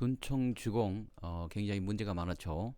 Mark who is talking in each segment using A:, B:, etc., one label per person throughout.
A: 둔촌주공 굉장히 문제가 많았죠.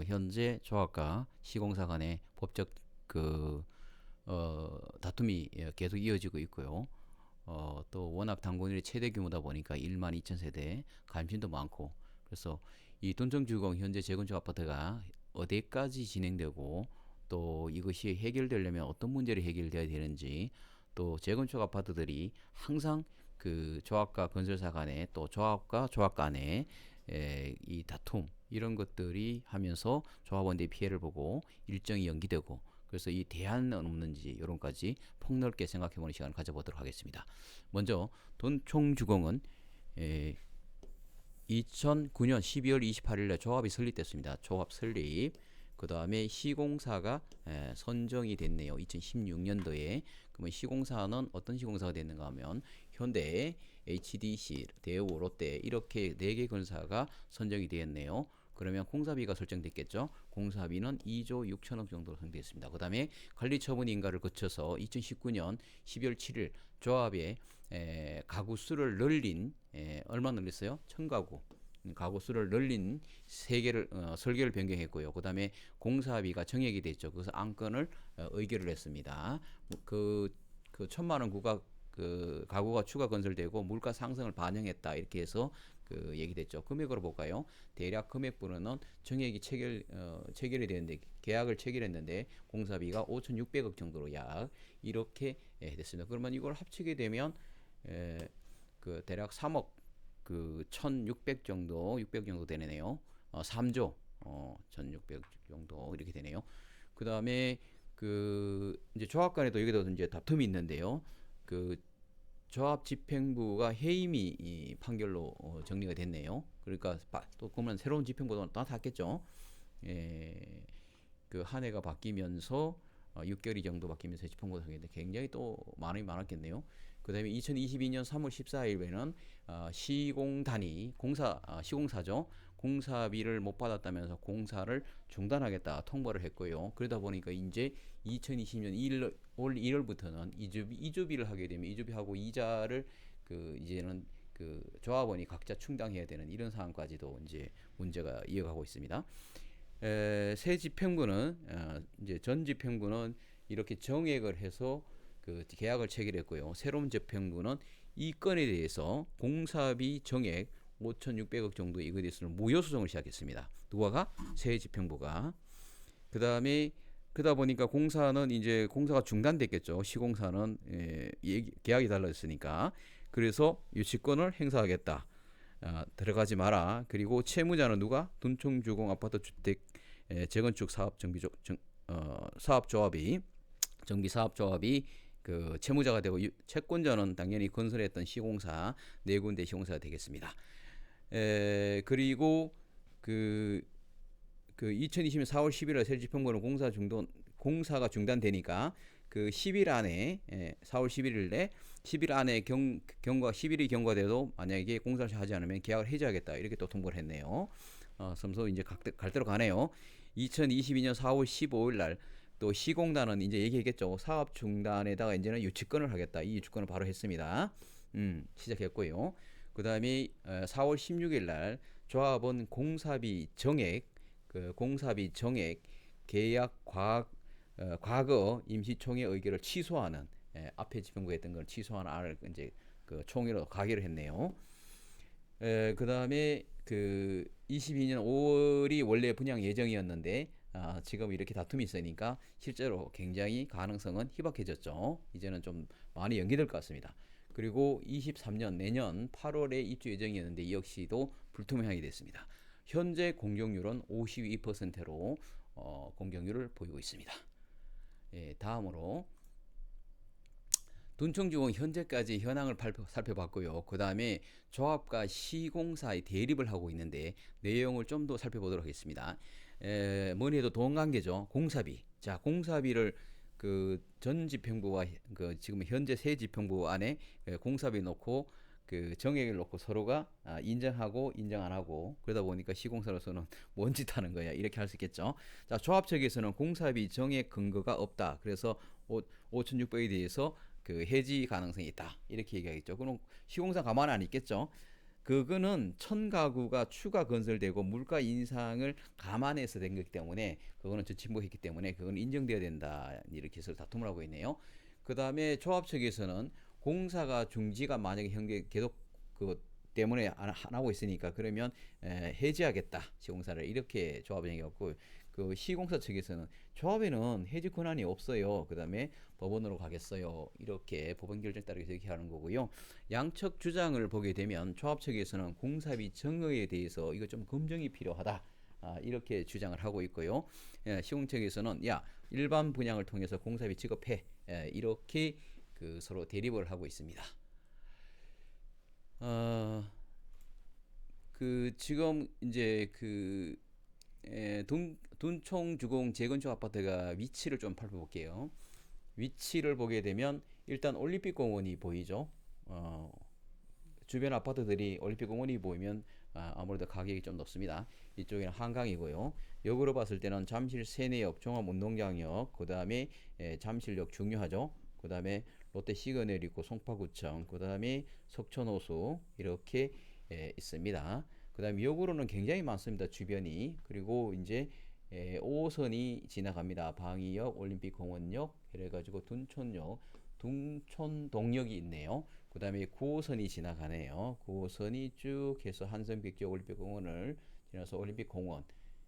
A: 현재 조합과 시공사 간의 법적 그 다툼이 계속 이어지고 있고요. 또 워낙 단골이 최대 규모다 보니까 1만 2천 세대 관심도 많고, 그래서 이 둔촌주공 현재 재건축 아파트가 어디까지 진행되고, 또 이것이 해결되려면 어떤 문제를 해결돼야 되는지, 또 재건축 아파트들이 항상 그 조합과 건설사 간에, 또 조합과 조합 간에 이 다툼 이런 것들이 하면서 조합원들이 피해를 보고 일정이 연기되고, 그래서 이 대안은 없는지 이런까지 폭넓게 생각해보는 시간을 가져보도록 하겠습니다. 먼저 돈총주공은 2009년 12월 28일에 조합이 설립됐습니다. 조합 설립. 그 다음에 시공사가 선정이 됐네요. 2016년도에. 그러면 시공사는 어떤 시공사가 됐는가 하면 현대, HDC, 대우, 롯데 이렇게 4개 건사가 선정이 되었네요. 그러면 공사비가 설정됐겠죠. 공사비는 2조 6천억 정도로 설정됐습니다. 그 다음에 관리처분인가를 거쳐서 2019년 12월 7일 조합의 가구 수를 늘린, 얼마 늘렸어요? 1000가구. 가구 수를 늘린 세개를 설계를 변경했고요. 그 다음에 공사비가 정액이 됐죠. 그래서 안건을 의결을 했습니다. 그 1000만 원 구가 그 가구가 추가 건설되고 물가 상승을 반영했다 이렇게 해서 그 얘기됐죠. 금액으로 볼까요? 대략 금액부로는 정액이 체결이 되는데, 계약을 체결했는데 공사비가 5,600억 정도로 약 이렇게 됐습니다. 그러면 이걸 합치게 되면 그 대략 3억 그 1,600 정도, 600 정도 되네요. 3조 1,600 정도 이렇게 되네요. 그 다음에 그 이제 조합 간에도 여기도 이제 다툼이 있는데요. 그 조합 집행부가 해임이 이 판결로 정리가 됐네요. 그러니까 또 그러면 새로운 집행부도 나타났겠죠. 그 한 해가 바뀌면서 6개월이 정도 바뀌면서 집행부가 생겼는데 굉장히 또 많았겠네요. 그 다음에 2022년 3월 14일에는 시공단이 시공사죠. 공사비를 못 받았다면서 공사를 중단하겠다 통보를 했고요. 그러다 보니까 이제 2020년 올 1월부터는 이주비를 하게 되면 이주비하고 이자를 그 이제는 그 조합원이 각자 충당해야 되는 이런 상황까지도 이제 문제가 이어가고 있습니다. 새 집행부는 이제 전 집행부는 이렇게 정액을 해서 그 계약을 체결했고요. 새로운 집행부는 이 건에 대해서 공사비 정액 5,600억 정도 이거에 대해서는 무효 소송을 시작했습니다. 누가가? 새 집행부가. 그 다음에 그러다 보니까 공사는 이제 공사가 중단됐겠죠. 시공사는 계약이 달라졌으니까. 그래서 유치권을 행사하겠다. 들어가지 마라. 그리고 채무자는 누가? 둔촌주공 아파트 주택 재건축 사업 사업조합이 정비사업조합이 그 채무자가 되고, 채권자는 당연히 건설했던 시공사 4군데 시공사가 되겠습니다. 그리고 그 2020년 4월 10일에 새 집행부는 공사가 중단되니까 그 10일 안에 4월 11일에 10일 안에 경과 10일이 경과돼도 만약에 공사를 하지 않으면 계약을 해지하겠다 이렇게 또 통보를 했네요. 섬서 이제 갈 대로 가네요. 2022년 4월 15일 날 또 시공단은 이제 얘기했겠죠. 사업 중단에다가 이제는 유치권을 하겠다. 이 유치권을 바로 했습니다. 시작했고요. 그 다음에 4월 16일 날 조합은 공사비 정액 계약 과거 임시총회 의결을 취소하는, 앞에 집행부가 했던 걸 취소하는 안을 이제 그 총회로 가결을 했네요. 그 다음에 그 22년 5월이 원래 분양 예정이었는데 지금 이렇게 다툼이 있으니까 실제로 굉장히 가능성은 희박해졌죠. 이제는 좀 많이 연기될 것 같습니다. 그리고 23년 내년 8월에 입주 예정이었는데 이 역시도 불투명하게 됐습니다. 현재 공정률은 52%로 공정률을 보이고 있습니다. 다음으로 둔촌주공 현재까지 현황을 살펴봤고요. 그 다음에 조합과 시공사의 대립을 하고 있는데 내용을 좀 더 살펴보도록 하겠습니다. 뭐니 해도 돈관계죠. 공사비. 자, 공사비를 그 전 집행부와 그 지금 현재 새 집행부 안에 공사비 놓고 그 정액을 놓고 서로가 인정하고 인정 안 하고, 그러다 보니까 시공사로서는 뭔 짓 하는 거야 이렇게 할 수 있겠죠. 자, 조합 측에서는 공사비 정액 근거가 없다. 그래서 5,600에 대해서 그 해지 가능성이 있다 이렇게 얘기하겠죠. 그럼 시공사 가만 안 있겠죠. 그거는 1000가구가 추가 건설되고 물가 인상을 감안해서 된 거기 때문에 그거는 저침묵했기 때문에 그건 인정돼야 된다. 이렇게 해서 다툼을 하고 있네요. 그 다음에 조합 측에서는 공사가 중지가 만약에 현재 계속 그 때문에 안 하고 있으니까 그러면 해지하겠다 시공사를 이렇게 조합을 얘기했고 그 시공사 측에서는 조합에는 해지 권한이 없어요. 그 다음에 법원으로 가겠어요. 이렇게 법원 결정 따르게 이렇게 하는 거고요. 양측 주장을 보게 되면 조합 측에서는 공사비 정의에 대해서 이거 좀 검증이 필요하다. 이렇게 주장을 하고 있고요. 시공 측에서는 야 일반 분양을 통해서 공사비 지급해. 이렇게 그 서로 대립을 하고 있습니다. 그 지금 이제 그 둔총주공 재건축 아파트가 위치를 좀 살펴볼게요. 위치를 보게 되면 일단 올림픽공원이 보이죠. 주변 아파트들이 올림픽공원이 보이면 아무래도 가격이 좀 높습니다. 이쪽에는 한강이고요. 역으로 봤을 때는 잠실 세내역, 종합운동장역, 그 다음에 잠실역 중요하죠. 그 다음에 롯데 시그널 있고 송파구청, 그 다음에 석촌호수 이렇게 있습니다. 그 다음에 역으로는 굉장히 많습니다. 주변이. 그리고 이제 5호선이 지나갑니다. 방위역, 올림픽공원역, 이래가지고 둔촌역, 둔촌동역이 있네요. 그 다음에 9호선이 지나가네요. 9호선이 쭉 해서 한성백지역 올림픽공원을 지나서 올림픽공원.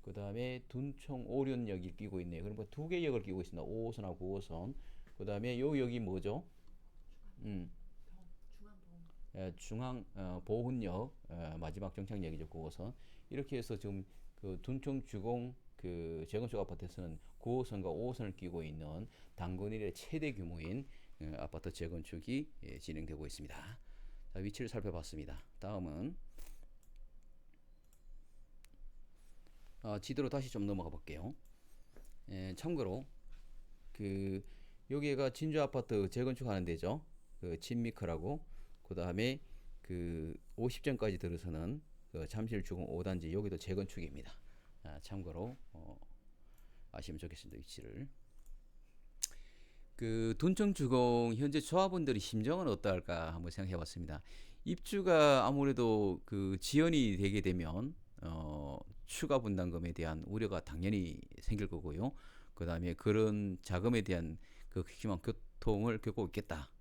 A: 그 다음에 둔총 오륜역이 끼고 있네요. 그러니까 두 개 역을 끼고 있습니다. 5호선하고 9호선. 그 다음에 요 역이 뭐죠? 중앙 보훈역 마지막 정착역이죠. 9호선. 이렇게 해서 지금 그 둔총 주공 그 재건축 아파트에서는 9호선과 5호선을 끼고 있는 단군 일의 최대 규모인 아파트 재건축이 진행되고 있습니다. 자, 위치를 살펴봤습니다. 다음은 지도로 다시 좀 넘어가 볼게요. 참고로 그 여기가 진주 아파트 재건축하는 데죠. 그 진미크라고. 그 다음에 그 50전까지 들어서는 그 잠실 주공 5단지 여기도 재건축입니다. 참고로 아시면 좋겠습니다. 위치를. 그 둔청주공 현재 조합원들의 심정은 어떨까 한번 생각해봤습니다. 입주가 아무래도 그 지연이 되게 되면 추가 분담금에 대한 우려가 당연히 생길 거고요. 그 다음에 그런 자금에 대한 그 심한 교통을 겪고 있겠다.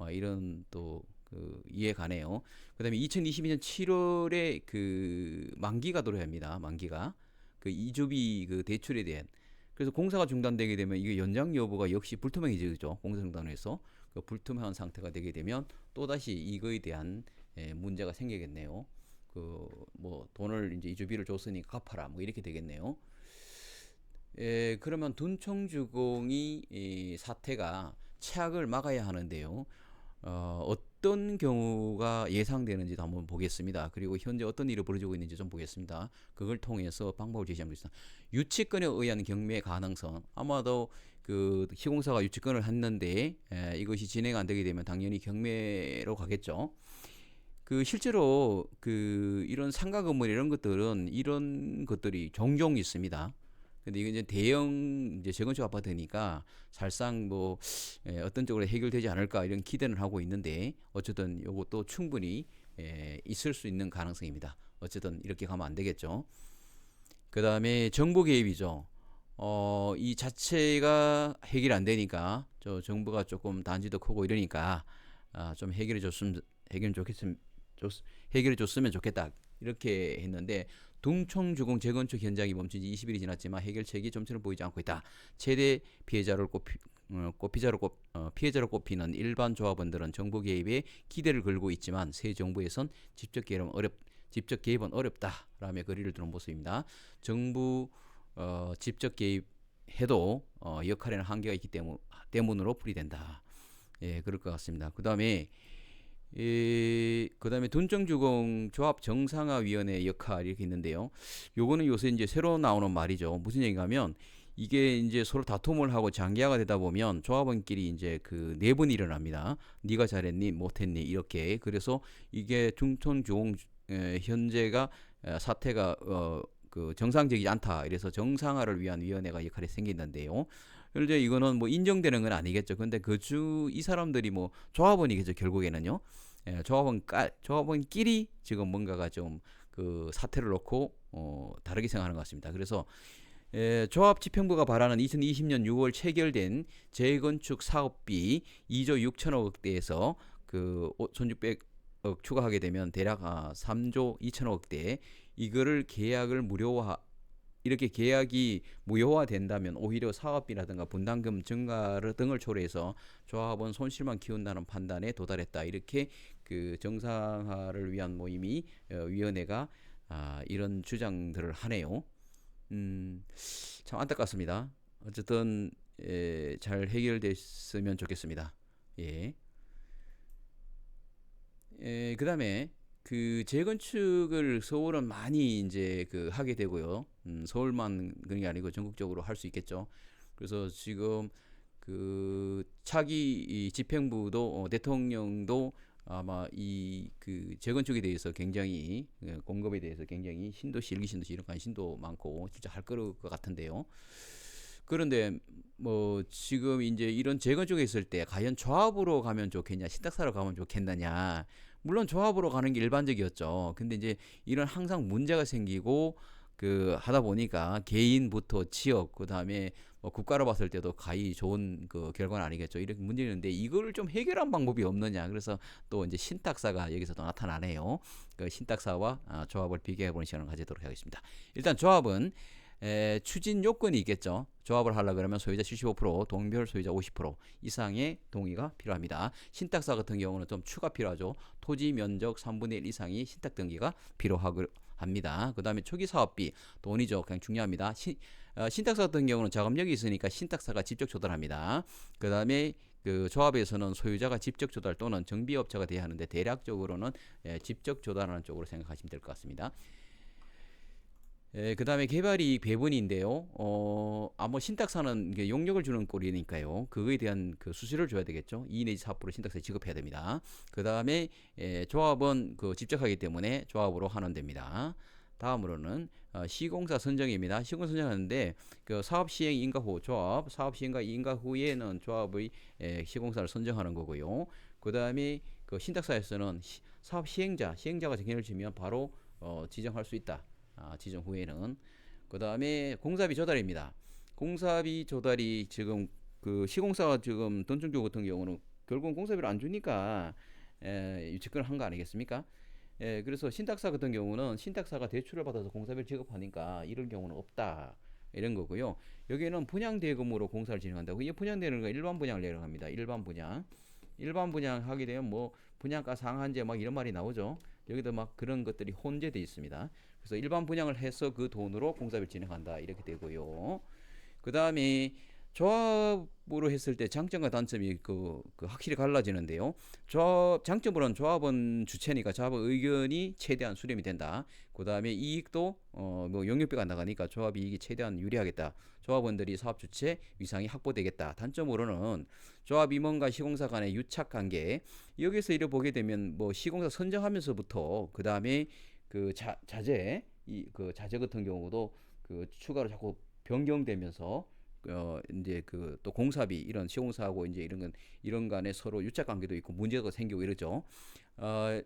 A: 이런 또 그 이해 가네요. 그 다음에 2022년 7월에 그 만기가 도래합니다. 만기가 그 이주비 그 대출에 대한 그래서 공사가 중단되게 되면 이게 연장 여부가 역시 불투명해지죠. 공사 중단에서 그 불투명한 상태가 되게 되면 또 다시 이거에 대한 문제가 생기겠네요. 그 뭐 돈을 이제 이주비를 줬으니까 갚아라 뭐 이렇게 되겠네요. 그러면 둔청주공이 이 사태가 최악을 막아야 하는데요. 어떤 경우가 예상되는지 한번 보겠습니다. 그리고 현재 어떤 일이 벌어지고 있는지 좀 보겠습니다. 그걸 통해서 방법을 제시하면 되겠습니다. 유치권에 의한 경매 가능성. 아마도 그 시공사가 유치권을 했는데 이것이 진행 안 되게 되면 당연히 경매로 가겠죠. 그 실제로 그 이런 상가 건물 이런 것들은 이런 것들이 종종 있습니다. 근데 이게 이제 대형 이제 재건축 아파트니까 살상 뭐 어떤 쪽으로 해결되지 않을까 이런 기대는 하고 있는데 어쨌든 이것도 충분히 있을 수 있는 가능성입니다. 어쨌든 이렇게 가면 안 되겠죠. 그 다음에 정부 개입이죠. 이 자체가 해결 안 되니까 저 정부가 조금 단지도 크고 이러니까 좀 해결해 줬으면 좋겠다 이렇게 했는데 둥총주공 재건축 현장이 멈춘 지 20일이 지났지만 해결책이 점차를 보이지 않고 있다. 최대 피해자로 꼽히는 일반 조합원들은 정부 개입에 기대를 걸고 있지만 새 정부에선 직접 개입은 어렵다라며 거리를 두는 모습입니다. 정부 직접 개입해도 역할에는 한계가 있기 때문으로 풀이된다. 예, 그럴 것 같습니다. 그다음에 둔청주공 조합 정상화위원회 역할 이렇게 있는데요. 요거는 요새 이제 새로 나오는 말이죠. 무슨 얘기냐면 이게 이제 서로 다툼을 하고 장기화가 되다 보면 조합원끼리 이제 그 내분이 일어납니다. 네가 잘했니 못했니 이렇게. 그래서 이게 둔청주공 현재가 사태가 그 정상적이지 않다. 이래서 정상화를 위한 위원회가 역할이 생긴다는데요. 현재 이거는 뭐 인정되는 건 아니겠죠. 근데 이 사람들이 뭐 조합원이겠죠. 결국에는요. 조합원끼리 지금 뭔가가 좀 그 사태를 놓고 다르게 생각하는 것 같습니다. 그래서 조합 집행부가 발하는 2020년 6월 체결된 재건축 사업비 2조 6천억 원대에서 그 1,600억 추가하게 되면 대략 3조 2천억 원대 이거를 계약을 이렇게 계약이 무효화된다면 오히려 사업비라든가 분담금 증가 등을 초래해서 조합원 손실만 키운다는 판단에 도달했다. 이렇게 그 정상화를 위한 모임이 위원회가 이런 주장들을 하네요. 참 안타깝습니다. 어쨌든 잘 해결됐으면 좋겠습니다. 예. 그다음에 그 재건축을 서울은 많이 이제 그 하게 되고요. 서울만 그런 게 아니고 전국적으로 할 수 있겠죠. 그래서 지금 그 차기 이 집행부도 대통령도 아마 이 그 재건축에 대해서 굉장히 공급에 대해서 굉장히 신도시 일기 신도시 이런 관심도 많고 진짜 할 것 같은데요. 그런데 뭐 지금 이제 이런 재건축에 있을 때 과연 조합으로 가면 좋겠냐, 신탁사로 가면 좋겠느냐. 물론 조합으로 가는 게 일반적이었죠. 근데 이제 이런 항상 문제가 생기고 그 하다 보니까 개인부터 지역 그다음에 뭐 국가로 봤을 때도 가히 좋은 그 결과는 아니겠죠. 이렇게 문제는데 이걸 좀 해결한 방법이 없느냐. 그래서 또 이제 신탁사가 여기서 또 나타나네요. 그 신탁사와 조합을 비교해 보는 시간을 가지도록 하겠습니다. 일단 조합은 추진 요건이 있겠죠. 조합을 하려 그러면 소유자 75%, 동별 소유자 50% 이상의 동의가 필요합니다. 신탁사 같은 경우는 좀 추가 필요하죠. 토지 면적 3분의 1 이상이 신탁 등기가 필요하고 합니다. 그 다음에 초기 사업비 돈이죠. 그냥 중요합니다. 신탁사 같은 경우는 자금력이 있으니까 신탁사가 직접 조달합니다. 그 다음에 그 조합에서는 소유자가 직접 조달 또는 정비업체가 돼야 하는데 대략적으로는 직접 조달하는 쪽으로 생각하시면 될 것 같습니다. 그 다음에 개발이익 배분인데요. 아마 신탁사는 이게 용역을 주는 꼴이니까요. 그거에 대한 그 수수료를 줘야 되겠죠. 2 내지 4% 신탁사에 지급해야 됩니다. 그 다음에 조합은 그 직접 하기 때문에 조합으로 환원됩니다. 다음으로는 시공사 선정입니다. 시공사 선정하는데 그 사업 시행 인가 후 조합 사업 시행과 인가 후에는 조합의 시공사를 선정하는 거고요. 그 다음에 그 신탁사에서는 사업 시행자가 정해를 지면 바로 지정할 수 있다. 지정 후에는 그 다음에 공사비 조달입니다. 공사비 조달이 지금 그 시공사가 지금 돈중교 같은 경우는 결국은 공사비를 안 주니까 유치권을 한 거 아니겠습니까? 그래서 신탁사 같은 경우는 신탁사가 대출을 받아서 공사비를 지급하니까 이런 경우는 없다. 이런 거고요. 여기는 분양 대금으로 공사를 진행한다고. 이 분양 대금은 일반 분양을 내려갑니다. 일반 분양. 일반 분양 하게 되면 뭐 분양가 상한제 막 이런 말이 나오죠. 여기도 막 그런 것들이 혼재돼 있습니다. 그래서 일반 분양을 해서 그 돈으로 공사비를 진행한다 이렇게 되고요. 그 다음에 조합으로 했을 때 장점과 단점이 그 확실히 갈라지는데요. 장점으로는 조합은 주체니까 조합의 의견이 최대한 수렴이 된다. 그 다음에 이익도 뭐 용역비가 나가니까 조합 이익이 최대한 유리하겠다. 조합원들이 사업 주체 위상이 확보되겠다. 단점으로는 조합 임원과 시공사 간의 유착 관계 여기서 이를 보게 되면 뭐 시공사 선정하면서부터 그 다음에 그 자재 그 자재 같은 경우도 그 추가로 자꾸 변경되면서 이제 그 또 공사비 이런 시공사하고 이제 이런 간에 서로 유착 관계도 있고 문제가 생기고 이러죠.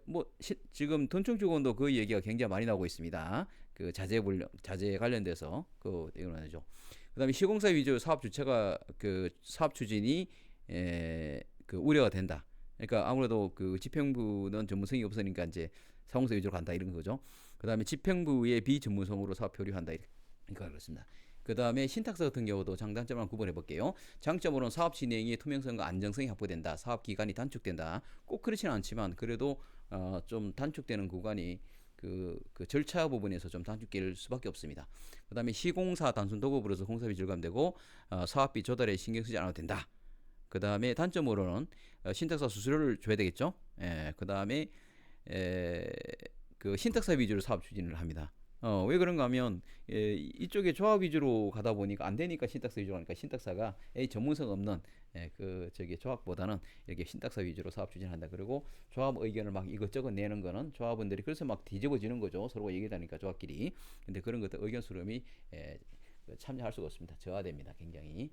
A: 뭐 지금 돈충주건도 그 얘기가 굉장히 많이 나오고 있습니다. 그 자재 관련돼서 그 이거는죠. 그다음에 시공사 위주 사업 주체가 그 사업 추진이 그 우려가 된다. 그러니까 아무래도 그 집행부는 전문성이 없으니까 이제 사공사 위주로 간다 이런 거죠. 그다음에 집행부의 비전문성으로 사업 표류한다 그러니까 그렇습니다. 그 다음에 신탁사 같은 경우도 장단점을 구분해 볼게요. 장점으로는 사업 진행의 투명성과 안정성이 확보된다. 사업 기간이 단축된다. 꼭 그렇지는 않지만 그래도 좀 단축되는 구간이 그 절차 부분에서 좀 단축될 수밖에 없습니다. 그 다음에 시공사 단순 도급으로서 공사비 절감되고 사업비 조달에 신경 쓰지 않아도 된다. 그 다음에 단점으로는 신탁사 수수료를 줘야 되겠죠. 그 다음에 그 신탁사 위주로 사업 추진을 합니다. 왜 그런가 하면 이쪽에 조합 위주로 가다 보니까 안 되니까 신탁사 위주로 하니까 신탁사가 전문성 없는 그 저기 조합보다는 이렇게 신탁사 위주로 사업 추진한다. 그리고 조합 의견을 막 이것저것 내는 거는 조합원들이 그래서 막 뒤집어지는 거죠. 서로가 얘기하니까 조합끼리. 근데 그런 것들 의견 수렴이 참여할 수가 없습니다. 저하됩니다. 굉장히.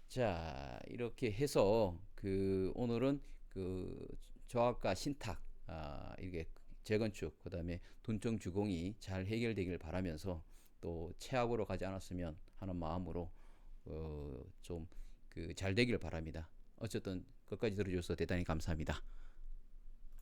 A: 자 이렇게 해서 그 오늘은 그 조합과 신탁, 이게 재건축, 그다음에 돈정 주공이 잘 해결되길 바라면서 또 최악으로 가지 않았으면 하는 마음으로 좀 그 잘 되길 바랍니다. 어쨌든 끝까지 들어줘서 대단히 감사합니다.